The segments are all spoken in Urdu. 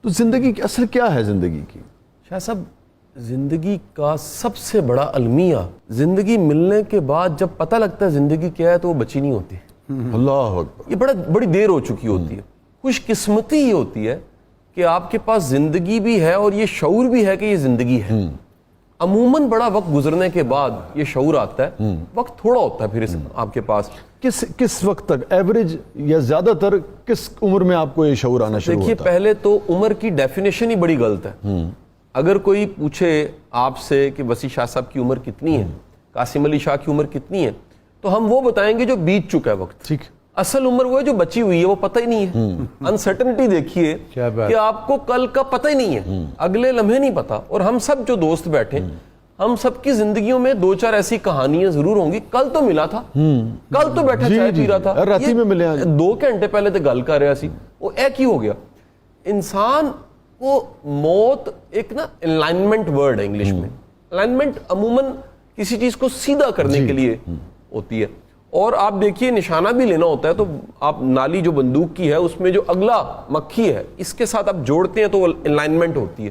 تو زندگی کی اصل کیا ہے زندگی کی؟ شاہ صاحب زندگی کا سب سے بڑا المیہ زندگی ملنے کے بعد جب پتہ لگتا ہے زندگی کیا ہے تو وہ بچی نہیں ہوتی. اللہ اکبر. یہ بڑی دیر ہو چکی ہوتی ہے. خوش قسمتی یہ ہوتی ہے کہ آپ کے پاس زندگی بھی ہے اور یہ شعور بھی ہے کہ یہ زندگی ہے. عموماً بڑا وقت گزرنے کے بعد یہ شعور آتا ہے. وقت تھوڑا ہوتا ہے پھر آپ کے پاس. کس وقت تک ایوریج یا زیادہ تر کس عمر میں آپ کو یہ شعور آنا شروع ہوتا ہے؟ دیکھیے پہلے تو عمر کی ڈیفینیشن ہی بڑی غلط ہے. اگر کوئی پوچھے آپ سے کہ وسیع شاہ صاحب کی عمر کتنی ہے, قاسم علی شاہ کی عمر کتنی ہے, تو ہم وہ بتائیں گے جو بیت چکا ہے وقت. ٹھیک. اصل عمر وہ ہے جو بچی ہوئی ہے, وہ پتہ ہی نہیں ہے. انسرٹنٹی دیکھیے کہ آپ کو کل کا پتہ ہی نہیں ہے, اگلے لمحے نہیں پتا. اور ہم سب جو دوست بیٹھے ہم سب کی زندگیوں میں 2-4 ایسی کہانیاں ضرور ہوں گی. کل تو ملا تھا, کل تو بیٹھا چائے پی رہا تھا, راتی میں ملے 2 گھنٹے پہلے تو گل کر رہا سی, وہ ایک ہی ہو گیا. انسان کو موت ایک نا الائنمنٹ ورڈ ہے انگلش میں. الائنمنٹ عموماً کسی چیز کو سیدھا کرنے کے لیے ہوتی ہے. اور آپ دیکھیے نشانہ بھی لینا ہوتا ہے تو آپ نالی جو بندوق کی ہے اس میں جو اگلا مکھی ہے اس کے ساتھ آپ جوڑتے ہیں تو وہ الائنمنٹ ہوتی ہے.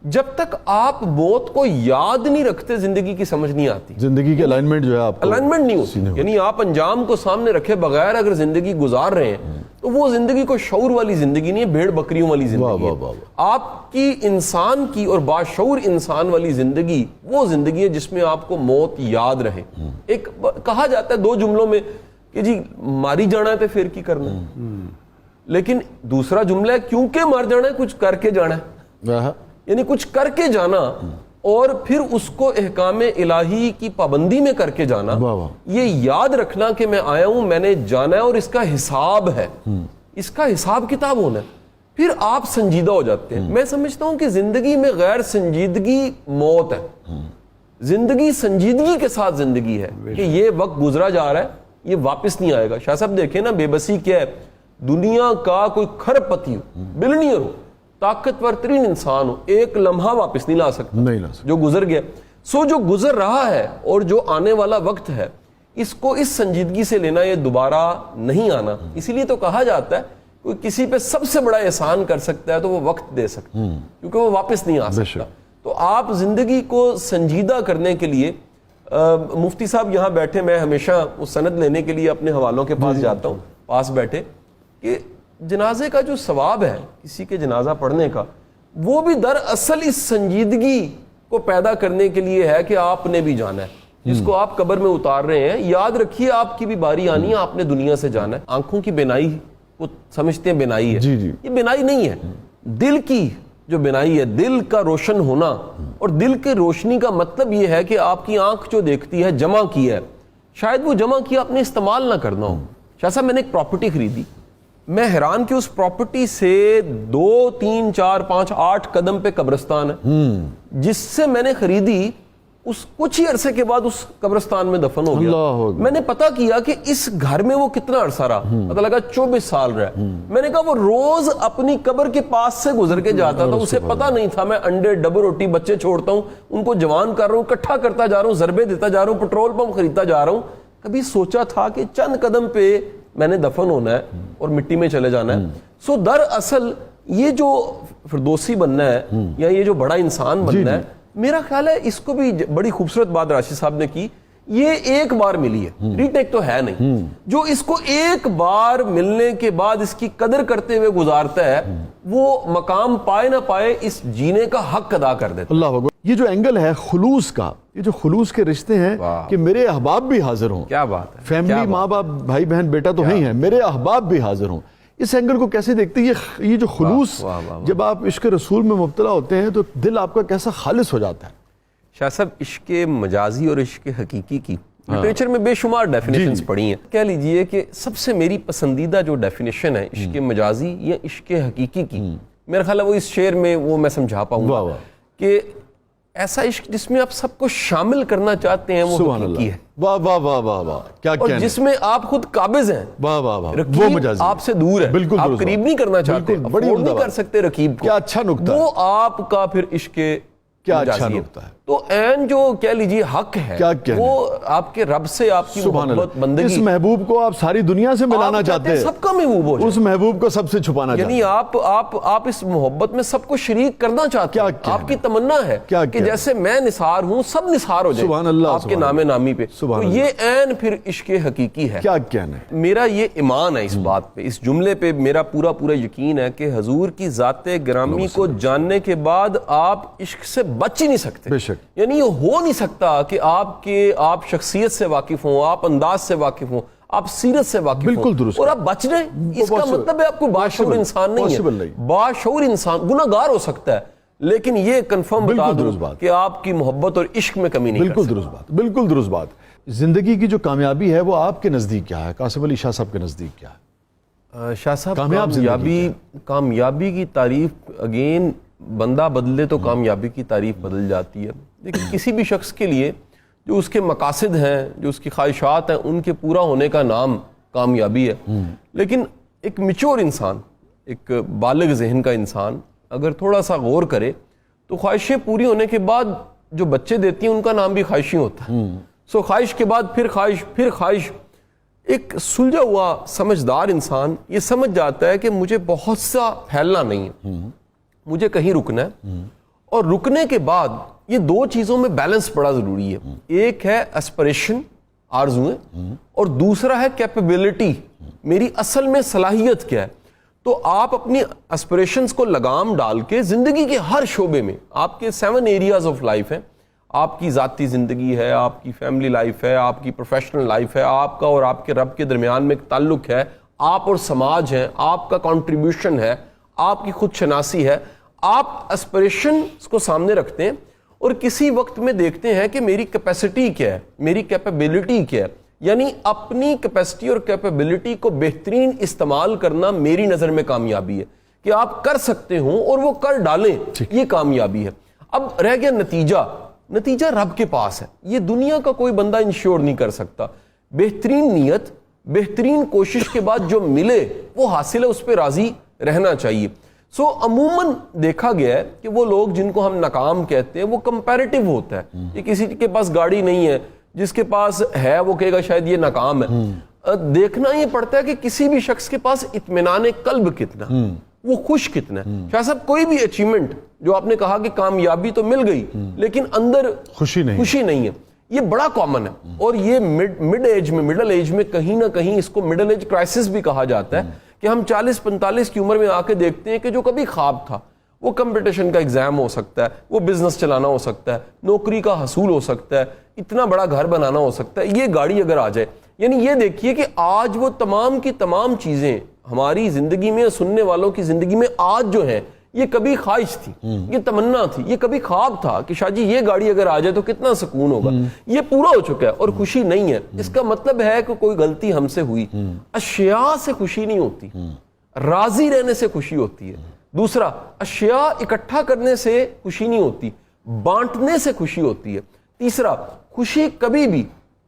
جب تک آپ موت کو یاد نہیں رکھتے زندگی کی سمجھ نہیں آتی. زندگی کی الائنمنٹ جو ہے آپ کو الائنمنٹ نہیں ہوتی. یعنی آپ انجام کو سامنے رکھے بغیر اگر زندگی گزار رہے ہیں تو وہ زندگی کو شعور والی زندگی نہیں ہے, بھیڑ بکریوں والی زندگی ہے. آپ کی انسان کی اور باشعور انسان والی زندگی وہ زندگی ہے جس میں آپ کو موت یاد رہے. ایک کہا جاتا ہے 2 جملوں میں کہ جی ماری جانا ہے تو پھر کی کرنا ہے, لیکن دوسرا جملہ ہے کیونکہ مار جانا ہے کچھ کر کے جانا ہے. یعنی کچھ کر کے جانا اور پھر اس کو احکام الہی کی پابندی میں کر کے جانا, یہ یاد رکھنا کہ میں آیا ہوں, میں نے جانا ہے اور اس کا حساب ہے, اس کا حساب کتاب ہونا ہے, پھر آپ سنجیدہ ہو جاتے ہیں. میں سمجھتا ہوں کہ زندگی میں غیر سنجیدگی موت ہے. زندگی سنجیدگی کے ساتھ زندگی ہے کہ یہ وقت گزرا جا رہا ہے, یہ واپس نہیں آئے گا. شاہ صاحب دیکھیں نا بے بسی کیا ہے, دنیا کا کوئی کھرب پتی ہو, بلینئر ہو, طاقتور ترین انسان ہو, ایک لمحہ واپس نہیں لا سکتا جو گزر گیا. جو گزر رہا ہے اور جو آنے والا وقت ہے اس کو اس سنجیدگی سے لینا, یہ دوبارہ نہیں آنا. اسی لیے تو کہا جاتا ہے کوئی کسی پہ سب سے بڑا احسان کر سکتا ہے تو وہ وقت دے سکتا ہے, کیونکہ وہ واپس نہیں آ سکتا. تو آپ زندگی کو سنجیدہ کرنے کے لیے مفتی صاحب یہاں بیٹھے, میں ہمیشہ اس سند لینے کے لیے اپنے حوالوں کے پاس جاتا ہوں, پاس بیٹھے, کہ جنازے کا جو ثواب ہے کسی کے جنازہ پڑھنے کا, وہ بھی دراصل اس سنجیدگی کو پیدا کرنے کے لیے ہے کہ آپ نے بھی جانا ہے. جس کو آپ قبر میں اتار رہے ہیں, یاد رکھیے آپ کی بھی باری آنی ہے, آپ نے دنیا سے جانا ہے. آنکھوں کی بینائی کو سمجھتے ہیں بینائی ہے, یہ بینائی نہیں ہے. دل کی جو بینائی ہے, دل کا روشن ہونا, اور دل کے روشنی کا مطلب یہ ہے کہ آپ کی آنکھ جو دیکھتی ہے جمع کی ہے, شاید وہ جمع کیا اپنے استعمال نہ کرنا ہو. شاہ صاحب میں نے ایک پراپرٹی خریدی, میں حیران کہ اس پراپرٹی سے 2 3 4 5 8 قدم پہ قبرستان ہے. جس سے میں نے خریدی اس کچھ ہی عرصے کے بعد اس قبرستان میں دفن ہو گیا. میں نے پتا کیا کہ اس گھر میں وہ کتنا عرصہ رہا, پتہ لگا 24 سال رہا. میں نے کہا وہ روز اپنی قبر کے پاس سے گزر کے جاتا تھا, اسے پتا نہیں تھا میں انڈے ڈبل روٹی بچے چھوڑتا ہوں, ان کو جوان کر رہا ہوں, اکٹھا کرتا جا رہا ہوں, ضربے دیتا جا رہا ہوں, پٹرول پمپ خریدتا جا رہا ہوں. کبھی سوچا تھا کہ چند قدم پہ میں نے دفن ہونا ہے اور مٹی میں چلے جانا ہے. دراصل یہ جو فردوسی بننا ہے یا یہ جو بڑا انسان بننا ہے, میرا خیال ہے اس کو بھی بڑی خوبصورت بات راشد صاحب نے کی, یہ ایک بار ملی ہے, ری ٹیک تو ہے نہیں. جو اس کو ایک بار ملنے کے بعد اس کی قدر کرتے ہوئے گزارتا ہے وہ مقام پائے نہ پائے اس جینے کا حق ادا کر دیتا. اللہ اکبر. یہ جو اینگل ہے خلوص کا, یہ جو خلوص کے رشتے ہیں کہ میرے احباب بھی حاضر ہوں, کیا بات ہے, فیملی ماں باپ بھائی بہن بیٹا تو ہیں, میرے احباب بھی حاضر ہوں, اس اینگل کو کیسے دیکھتے ہیں؟ یہ جو خلوص, جب آپ عشق رسول میں مبتلا ہوتے ہیں تو دل آپ کا کیسا خالص ہو جاتا ہے؟ شاہ صاحب عشق مجازی اور عشق حقیقی کی لٹریچر میں بے شمار ڈیفینیشنز پڑھی ہیں. کہہ لیجئے کہ سب سے میری پسندیدہ جو ڈیفینیشن ہے عشق مجازی یا عشق حقیقی کی, میرا خیال ہے وہ اس شعر میں وہ میں سمجھا پاؤں گا کہ ایسا عشق جس میں آپ سب کو شامل کرنا چاہتے ہیں وہ حقیقی ہے. واہ واہ واہ واہ واہ, کیا اور جس میں آپ خود قابض ہیں, واہ واہ واہ, وہ مجازی آپ سے دور ہے, بالکل آپ قریب نہیں کرنا چاہتے, بڑی نہیں کر سکتے رقیب کو, کیا اچھا نکتہ, وہ آپ کا پھر عشق کیا اچھا نکتہ ہے. تو عین جو کہہ لیجیے حق ہے وہ آپ کے رب سے آپ کی محبت بندگی. اس محبوب کو آپ ساری دنیا سے ملانا چاہتے ہیں, سب کا محبوب ہو جائے, اس محبوب کو سب سے چھپانا چاہتے ہیں, یعنی آپ اس محبت میں سب کو شریک کرنا چاہتے ہیں. آپ کی تمنا ہے کہ جیسے میں نثار ہوں سب نثار ہو جائیں آپ کے نام نامی پہ. تو یہ عین پھر عشق حقیقی ہے. کیا کہنا ہے؟ میرا یہ ایمان ہے اس بات پہ, اس جملے پہ میرا پورا یقین ہے کہ حضور کی ذات گرامی کو جاننے کے بعد آپ عشق سے بچ ہی نہیں سکتے. بے شک. یعنی یہ ہو نہیں سکتا کہ آپ شخصیت سے واقف ہوں, آپ انداز سے واقف ہوں, آپ سیرت سے واقف ہوں, بالکل درست, اور آپ بچ رہے ہیں. اس کا مطلب ہے آپ کو باشعور انسان نہیں ہے. باشعور انسان گناہگار ہو سکتا ہے, لیکن یہ کنفرم بتا دوں کہ آپ کی محبت اور عشق میں کمی نہیں کر سکتا. بالکل درست بات, بالکل درست بات. زندگی کی جو کامیابی ہے وہ آپ کے نزدیک کیا ہے؟ قاسم علی شاہ صاحب کے نزدیک کیا ہے؟ شاہ صاحب کامیابی کی تعریف اگین بندہ بدلے تو کامیابی کی تعریف بدل جاتی ہے. لیکن کسی بھی شخص کے لیے جو اس کے مقاصد ہیں, جو اس کی خواہشات ہیں, ان کے پورا ہونے کا نام کامیابی ہے. لیکن ایک میچور انسان, ایک بالغ ذہن کا انسان اگر تھوڑا سا غور کرے تو خواہشیں پوری ہونے کے بعد جو بچے دیتی ہیں ان کا نام بھی خواہشی ہوتا ہے. سو خواہش کے بعد پھر خواہش, پھر خواہش. ایک سلجھا ہوا سمجھدار انسان یہ سمجھ جاتا ہے کہ مجھے بہت سا پھیلنا نہیں ہے, مجھے کہیں رکنا ہے, اور رکنے کے بعد یہ دو چیزوں میں بیلنس بڑا ضروری ہے. ایک ہے اسپریشن, آرزویں, اور دوسرا ہے کیپیبلٹی, میری اصل میں صلاحیت کیا ہے. تو آپ اپنی اسپریشنز کو لگام ڈال کے زندگی کے ہر شعبے میں, آپ کے 7 ایریاز آف لائف ہیں, آپ کی ذاتی زندگی ہے, آپ کی فیملی لائف ہے, آپ کی پروفیشنل لائف ہے, آپ کا اور آپ کے رب کے درمیان میں ایک تعلق ہے, آپ اور سماج ہے, آپ کا کنٹریبیوشن ہے, آپ کی خود شناسی ہے. آپ اسپریشن کو سامنے رکھتے ہیں اور کسی وقت میں دیکھتے ہیں کہ میری کیپیسٹی کیا ہے, میری کیپیبلٹی کیا ہے. یعنی اپنی کیپیسٹی اور کیپیبلٹی کو بہترین استعمال کرنا میری نظر میں کامیابی ہے. کہ آپ کر سکتے ہوں اور وہ کر ڈالیں, یہ کامیابی ہے. اب رہ گیا نتیجہ رب کے پاس ہے, یہ دنیا کا کوئی بندہ انشور نہیں کر سکتا. بہترین نیت, بہترین کوشش کے بعد جو ملے وہ حاصل ہے, اس پہ راضی رہنا چاہیے. سو عموماً دیکھا گیا ہے کہ وہ لوگ جن کو ہم ناکام کہتے ہیں وہ کمپیریٹیو ہوتا ہے. یہ کسی کے پاس گاڑی نہیں ہے, جس کے پاس ہے وہ کہے گا شاید یہ ناکام ہے. دیکھنا یہ پڑتا ہے کہ کسی بھی شخص کے پاس اطمینان قلب کتنا, وہ خوش کتنا ہے. شاہ صاحب کوئی بھی اچیومنٹ جو آپ نے کہا کہ کامیابی تو مل گئی لیکن اندر خوشی نہیں ہے, یہ بڑا کامن ہے. اور یہ مڈل ایج میں کہیں نہ کہیں اس کو مڈل ایج کرائسس بھی کہا جاتا ہے کہ ہم 40-45 کی عمر میں آ کے دیکھتے ہیں کہ جو کبھی خواب تھا, وہ کمپٹیشن کا ایگزام ہو سکتا ہے, وہ بزنس چلانا ہو سکتا ہے, نوکری کا حصول ہو سکتا ہے, اتنا بڑا گھر بنانا ہو سکتا ہے, یہ گاڑی اگر آ جائے. یعنی یہ دیکھیے کہ آج وہ تمام کی تمام چیزیں ہماری زندگی میں, سننے والوں کی زندگی میں آج جو ہیں, یہ کبھی خواہش تھی, یہ تمنا تھی, یہ کبھی خواب تھا کہ شاہ جی یہ گاڑی اگر آ جائے تو کتنا سکون ہوگا. یہ پورا ہو چکا ہے اور خوشی نہیں ہے. اس کا مطلب ہے کہ کوئی غلطی ہم سے ہوئی. اشیاء سے خوشی نہیں ہوتی, راضی رہنے سے خوشی ہوتی ہے. دوسرا, اشیاء اکٹھا کرنے سے خوشی نہیں ہوتی, بانٹنے سے خوشی ہوتی ہے. تیسرا, خوشی کبھی بھی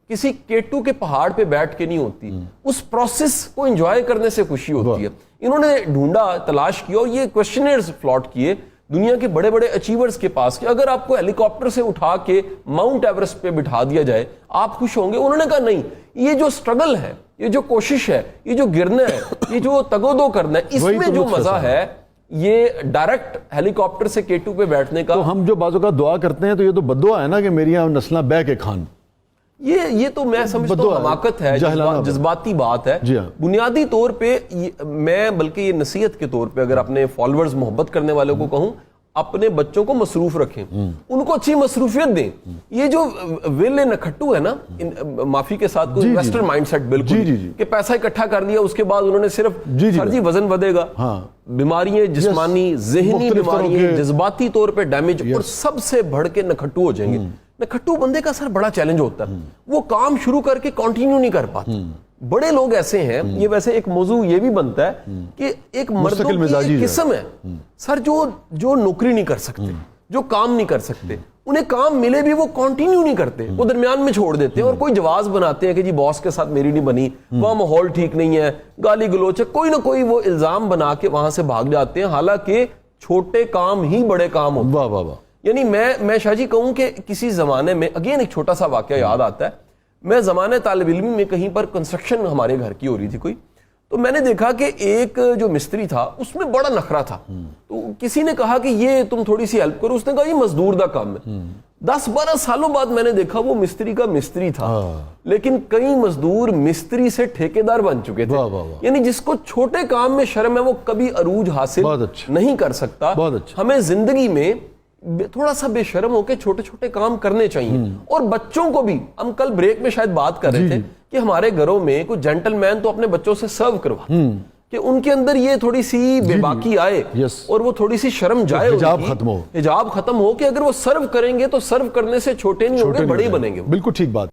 کسی کیٹو کے پہاڑ پہ بیٹھ کے نہیں ہوتی, اس پروسیس کو انجوائے کرنے سے خوشی ہوتی ہے. انہوں نے ڈھونڈا, تلاش کیا اور یہ کویسچنرز فلاٹ کیے دنیا کے بڑے بڑے اچیورز کے پاس کہ اگر آپ کو ہیلی کاپٹر سے اٹھا کے ماؤنٹ ایورسٹ پہ بٹھا دیا جائے آپ خوش ہوں گے؟ انہوں نے کہا نہیں, یہ جو سٹرگل ہے, یہ جو کوشش ہے, یہ جو گرنا ہے, یہ جو تگودو کرنا ہے, اس میں جو مزہ ہے یہ ڈائریکٹ ہیلی کاپٹر سے کیٹو پہ بیٹھنے کا. تو ہم جو بعض اوقات دعا کرتے ہیں تو یہ تو بددعا ہے نا کہ میری یہاں نسلاں بہ کے کھان. یہ تو میں سمجھتا ہوں حماقت ہے, جذباتی بات ہے. بنیادی طور پہ میں بلکہ یہ نصیحت کے طور پہ اگر اپنے فالوورز محبت کرنے والوں کو کہوں, اپنے بچوں کو مصروف رکھیں, ان کو اچھی مصروفیت دیں. یہ جو ویلے نکھٹو ہے نا, معافی کے ساتھ کوئی ویسٹرن مائنڈ سیٹ بالکل کہ پیسہ اکٹھا کر لیا اس کے بعد انہوں نے صرف سر جی وزن ودے گا, بیماریاں جسمانی ذہنی بیماریاں, جذباتی طور پہ ڈیمیج, اور سب سے بڑھ کے نکھٹو ہو جائیں گے. نکھٹو بندے کا سر بڑا چیلنج ہوتا ہے, وہ کام شروع کر کے کنٹینیو نہیں کر پاتا. بڑے لوگ ایسے ہیں, یہ ویسے ایک موضوع یہ بھی بنتا ہے کہ ایک مردوں کی ایک قسم ہے سر جو نوکری نہیں کر سکتے, جو کام نہیں کر سکتے, انہیں کام ملے بھی وہ کنٹینیو نہیں کرتے, وہ درمیان میں چھوڑ دیتے ہیں اور کوئی جواز بناتے ہیں کہ جی باس کے ساتھ میری نہیں بنی, وہاں ماحول ٹھیک نہیں ہے, گالی گلوچ ہے, کوئی نہ کوئی وہ الزام بنا کے وہاں سے بھاگ جاتے ہیں, حالانکہ چھوٹے کام ہی بڑے کام ہوتے ہیں. یعنی میں شاہ جی کہوں کہ کسی زمانے میں اگین ایک چھوٹا سا واقعہ یاد آتا ہے. میں زمانے طالب علمی میں کہیں پر کنسٹرکشن ہمارے گھر کی ہو رہی تھی کوئی, تو میں نے دیکھا کہ ایک جو مستری تھا اس میں بڑا نخرا تھا. تو کسی نے کہا کہ یہ تم تھوڑی سی ہیلپ کرو, اس نے کہا یہ مزدور دا کام ہے. 10-12 سالوں بعد میں نے دیکھا وہ مستری کا مستری تھا, لیکن کئی مزدور مستری سے ٹھیکیدار بن چکے تھے. یعنی جس کو چھوٹے کام میں شرم ہے وہ کبھی عروج حاصل نہیں کر سکتا. ہمیں زندگی میں تھوڑا سا بے شرم ہو کے چھوٹے چھوٹے کام کرنے چاہیے. اور بچوں کو بھی, ہم کل بریک میں شاید بات کر رہے تھے کہ ہمارے گھروں میں کوئی جینٹل مین تو اپنے بچوں سے سرو کروا, کہ ان کے اندر یہ تھوڑی سی بے باکی آئے اور وہ تھوڑی سی شرم جائے, حجاب ختم ہو کہ اگر وہ سرو کریں گے تو سرو کرنے سے چھوٹے نہیں ہوں گے, بڑے بنیں گے. بالکل ٹھیک بات.